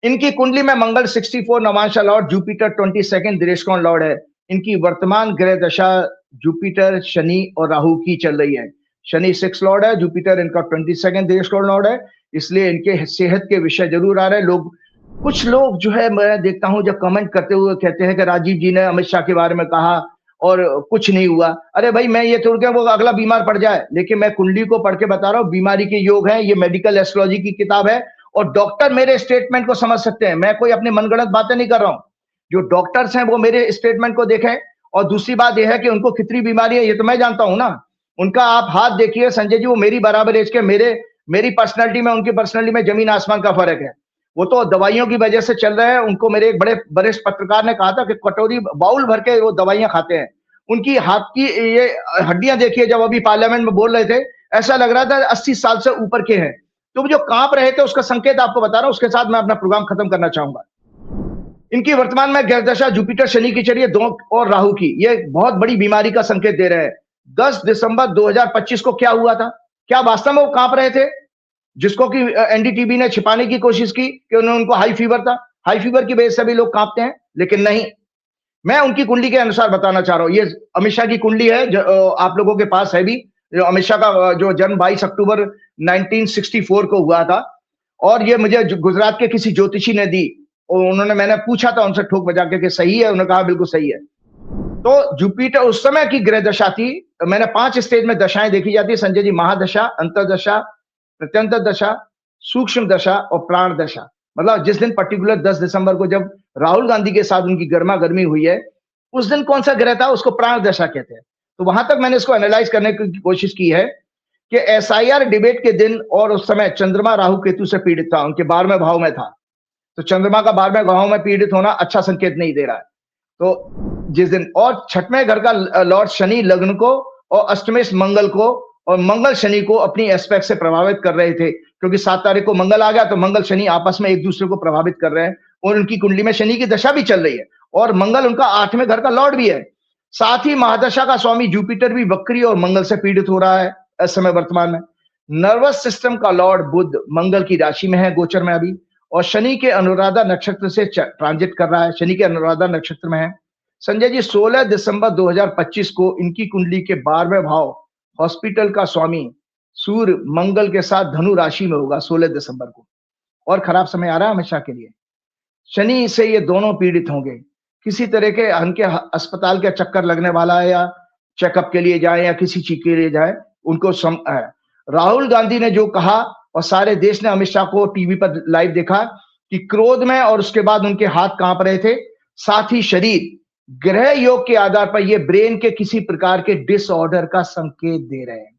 इनकी कुंडली में मंगल 64 नवांशा लॉर्ड, जुपिटर 22nd दृष्टिकोण लॉर्ड है। इनकी वर्तमान ग्रह दशा जुपिटर, शनि और राहु की चल रही है। शनि 6 लॉर्ड है, जुपिटर इनका 22nd दृष्टिकोण लॉर्ड है। इसलिए इनके सेहत के विषय जरूर आ रहे हैं। लोग, कुछ लोग जो है मैं देखता हूं जब कमेंट करते हुए कहते हैं कि राजीव जी ने अमित शाह के बारे में कहा और कुछ नहीं हुआ। अरे भाई, मैं ये थोड़ के वो अगला बीमार पड़ जाए, लेकिन मैं कुंडली को पढ़ के बता रहा हूँ, बीमारी के योग है, ये मेडिकल एस्ट्रोलॉजी की किताब है और डॉक्टर मेरे स्टेटमेंट को समझ सकते हैं। मैं कोई अपनी मनगढ़ंत बातें नहीं कर रहा हूं। जो डॉक्टर्स हैं वो मेरे स्टेटमेंट को देखें। और दूसरी बात यह है कि उनको कितनी बीमारी है ये तो मैं जानता हूं ना। उनका आप हाथ देखिए संजय जी, वो मेरी बराबर एज के, मेरी पर्सनैलिटी में उनकी पर्सनैलिटी में जमीन आसमान का फर्क है। वो तो दवाइयों की वजह से चल रहे हैं। उनको मेरे एक बड़े वरिष्ठ पत्रकार ने कहा था कि कटोरी बाउल भर के वो दवाइयां खाते हैं। उनकी हाथ की ये हड्डियां देखिए, जब अभी पार्लियामेंट में बोल रहे थे ऐसा लग रहा था 80 साल से ऊपर के हैं। तो जो कांप रहे थे उसका संकेत आपको बता रहा हूं। उसके साथ मैं अपना प्रोग्राम खत्म करना चाहूंगा। इनकी वर्तमान में ग्रहदशा जुपिटर शनि की चल रही है, 2 और राहु की, ये बहुत बड़ी बीमारी का संकेत दे रहे हैं। 10 दिसंबर 2025 को क्या हुआ था? क्या वास्तव में वो कांप रहे थे? जिसको कि एनडीटीवी ने छिपाने की कोशिश की कि उनको हाई फीवर था। हाई फीवर की वजह से भी लोग कांपते हैं, लेकिन नहीं। मैं उनकी कुंडली के अनुसार बताना चाह रहा हूं। ये अमित शाह की कुंडली है, आप लोगों के पास है भी। जो अमित शाह का जो जन्म 22 अक्टूबर 1964 को हुआ था, और ये मुझे गुजरात के किसी ज्योतिषी ने दी। उन्होंने, मैंने पूछा था उनसे ठोक बजा के कि सही है, उन्होंने कहा बिल्कुल सही है। तो जुपिटर उस समय की ग्रह दशा थी। मैंने 5 स्टेज में दशाएं देखी जाती है संजय जी: महादशा, अंतरदशा, प्रत्यंतर दशा, सूक्ष्म दशा और प्राण दशा। मतलब जिस दिन पर्टिकुलर 10 दिसंबर को जब राहुल गांधी के साथ उनकी गर्मा गर्मी हुई है, उस दिन कौन सा ग्रह था, उसको प्राण दशा कहते हैं। तो वहां तक मैंने इसको एनालाइज करने की कोशिश की है कि एसआईआर डिबेट के दिन और उस समय चंद्रमा राहु केतु से पीड़ित था, उनके 12वें भाव में था। तो चंद्रमा का 12वें भाव में पीड़ित होना अच्छा संकेत नहीं दे रहा है। तो जिस दिन, और 6वें घर का लॉर्ड शनि लग्न को और अष्टमेश मंगल को, और मंगल शनि को अपनी एस्पेक्ट से प्रभावित कर रहे थे, क्योंकि 7 तारीख को मंगल आ गया, तो मंगल शनि आपस में एक दूसरे को प्रभावित कर रहे हैं। और उनकी कुंडली में शनि की दशा भी चल रही है और मंगल उनका 8वें घर का लॉर्ड भी है। साथ ही महादशा का स्वामी जुपिटर भी वक्री और मंगल से पीड़ित हो रहा है इस समय वर्तमान में। नर्वस सिस्टम का लॉर्ड बुध मंगल की राशि में है, गोचर में अभी, और शनि के अनुराधा नक्षत्र से ट्रांजिट कर रहा है, शनि के अनुराधा नक्षत्र में है। संजय जी, 16 दिसंबर 2025 को इनकी कुंडली के 12वें भाव हॉस्पिटल का स्वामी सूर्य मंगल के साथ धनु राशि में होगा 16 दिसंबर को। और खराब समय आ रहा है हमेशा के लिए। शनि से ये दोनों पीड़ित होंगे। किसी तरह के उनके अस्पताल के चक्कर लगने वाला है, या चेकअप के लिए जाए या किसी चीज के लिए जाए, उनको राहुल गांधी ने जो कहा, और सारे देश ने अमित शाह को टीवी पर लाइव देखा कि क्रोध में, और उसके बाद उनके हाथ कांप रहे थे, साथ ही शरीर। ग्रह योग के आधार पर ये ब्रेन के किसी प्रकार के डिसऑर्डर का संकेत दे रहे हैं।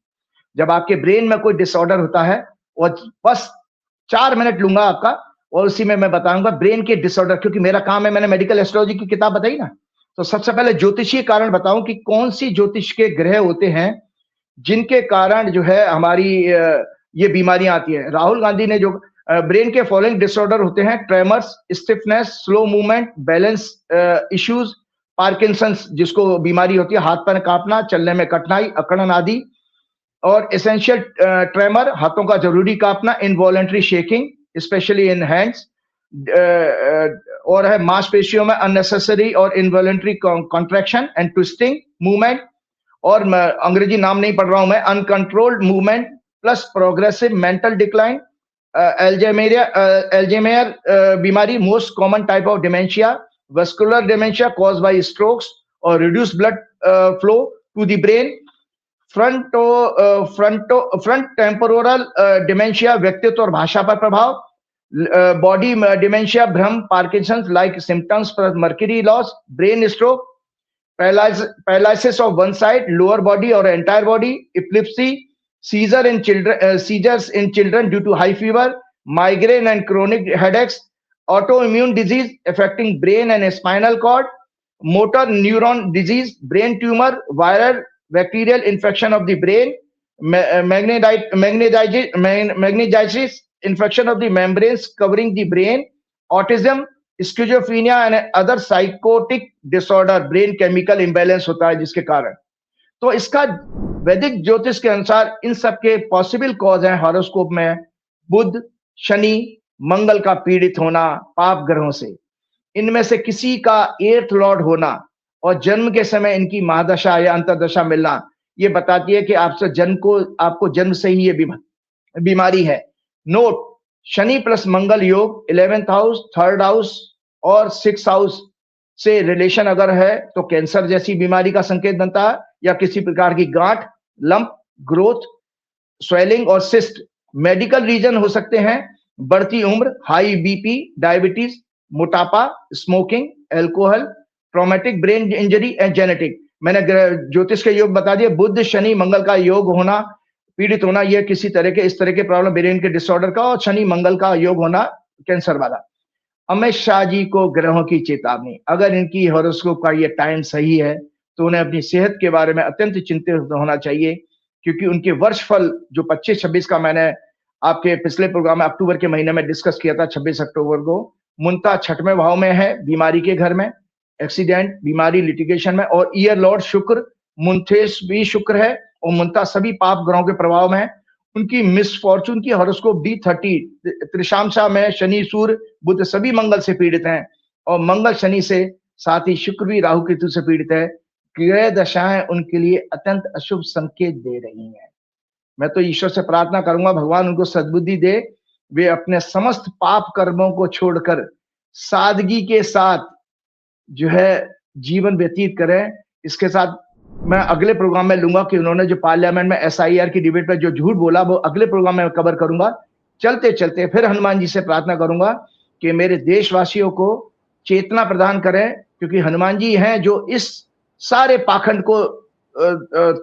जब आपके ब्रेन में कोई डिसऑर्डर होता है, और बस 4 मिनट लूंगा आपका, और उसी में मैं बताऊंगा ब्रेन के डिसऑर्डर, क्योंकि मेरा काम है, मैंने मेडिकल एस्ट्रोलॉजी की किताब बताई ना। तो सबसे पहले ज्योतिषीय कारण बताऊं कि कौन सी ज्योतिष के ग्रह होते हैं जिनके कारण जो है हमारी ये बीमारियां आती है। राहुल गांधी ने जो ब्रेन के फॉलोइंग डिसऑर्डर होते हैं: tremors, stiffness, slow movement, balance issues, Parkinson's जिसको बीमारी होती है, हाथ पैर कांपना, चलने में कठिनाई, अकड़न आदि, और एसेंशियल ट्रेमर, हाथों का जरूरी कांपना, involuntary shaking specially in hands, और है मांसपेशियों में अननेसेसरी और involuntary contraction and twisting movement, और अंग्रेजी नाम नहीं पढ़ रहा हूं मैं, uncontrolled movement plus progressive mental decline, Alzheimer बीमारी, most common type of dementia, vascular dementia cause by strokes और reduce blood flow to the brain, front temporal dementia, व्यक्तित्व और भाषा पर प्रभाव, बॉडी डिमेंशिया, भ्रम, Parkinson's like symptoms, mercury loss, brain stroke, paralysis of one side, lower body और entire body, epilepsy, seizures in children due to high fever, migraine and chronic headaches, autoimmune disease affecting brain and spinal cord, motor neuron disease, brain tumor, viral bacterial infection of the brain, meningitis, infection of the membranes covering the brain, autism, schizophrenia and other psychotic disorder, brain chemical imbalance होता है जिसके कारण। तो इसका वैदिक ज्योतिष के अनुसार इन सब के पॉसिबल कॉज हैं हॉरोस्कोप में बुध, शनि, मंगल का पीड़ित होना पाप ग्रहों से, इनमें से किसी का 8th लॉर्ड होना, और जन्म के समय इनकी महादशा या अंतरदशा मिलना, ये बताती है कि आपको जन्म से ही ये बीमारी है। नोट, शनि प्लस मंगल योग 11th हाउस, 3rd हाउस और 6th हाउस से रिलेशन अगर है तो कैंसर जैसी बीमारी का संकेत बनता है, या किसी प्रकार की गांठ, लंप, ग्रोथ, स्वेलिंग और सिस्ट। मेडिकल रीजन हो सकते हैं बढ़ती उम्र, हाई बीपी, डायबिटीज, मोटापा, smoking, alcohol, traumatic brain injury and genetic. मैंने ज्योतिष के योग बता दिए। बुध शनि मंगल का योग होना, पीड़ित होना, यह किसी तरह के इस तरह के प्रॉब्लम, ब्रेन के डिसऑर्डर का, और शनि मंगल का योग होना कैंसर वाला। अमित शाह जी को ग्रहों की चेतावनी, अगर इनकी हॉरोस्कोप का ये टाइम सही है तो उन्हें अपनी सेहत के बारे में अत्यंत चिंतित होना चाहिए, क्योंकि उनके वर्षफल जो 25-26 का मैंने आपके पिछले प्रोग्राम में अक्टूबर के महीने में डिस्कस किया था, 26 अक्टूबर को, मुंता 6वें भाव में है, बीमारी के घर में, एक्सीडेंट, बीमारी, लिटिगेशन में, और ईयर लॉर्ड शुक्र, मुंथेस भी शुक्र है, और मुंता सभी पाप ग्रहों के प्रभाव में है। उनकी मिसफॉर्चून की हॉरोस्कोप D30 त्रिशांशा में शनि, सूर्य, बुध सभी मंगल से पीड़ित हैं, और मंगल शनि से, साथ ही शुक्र भी राहु केतु से पीड़ित है। ग्रह दशाएं उनके लिए अत्यंत अशुभ संकेत दे रही हैं। मैं तो ईश्वर से प्रार्थना करूंगा भगवान उनको सद्बुद्धि दे, वे अपने समस्त पाप कर्मों को छोड़कर सादगी के साथ जो है जीवन व्यतीत करें। इसके साथ मैं अगले प्रोग्राम में लूंगा कि उन्होंने जो पार्लियामेंट में SIR की डिबेट पर जो झूठ बोला, वो अगले प्रोग्राम में कवर करूंगा। चलते चलते फिर हनुमान जी से प्रार्थना करूंगा कि मेरे देशवासियों को चेतना प्रदान करें, क्योंकि हनुमान जी हैं जो इस सारे पाखंड को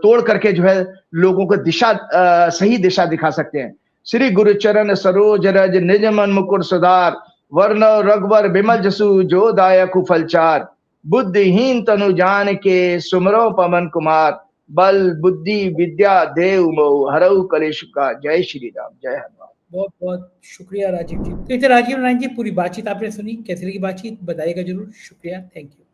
तोड़ करके जो है लोगों को दिशा, सही दिशा दिखा सकते हैं। श्री गुरु चरण सरोज रज निज मन मुकुर सुधार, वर्ण रघुवर बिमल जसु जो दायक फलचार, बुद्धिहीन तनु जान के सुमरो पवन कुमार, बल बुद्धि विद्या देव मोह हरऊ कलेश का। जय श्री राम, जय हनुमान। बहुत बहुत शुक्रिया राजीव जी। तो इसे राजीव नारायण जी, पूरी बातचीत आपने सुनी, कैसी लगी बातचीत बताइएगा जरूर। शुक्रिया, थैंक यू।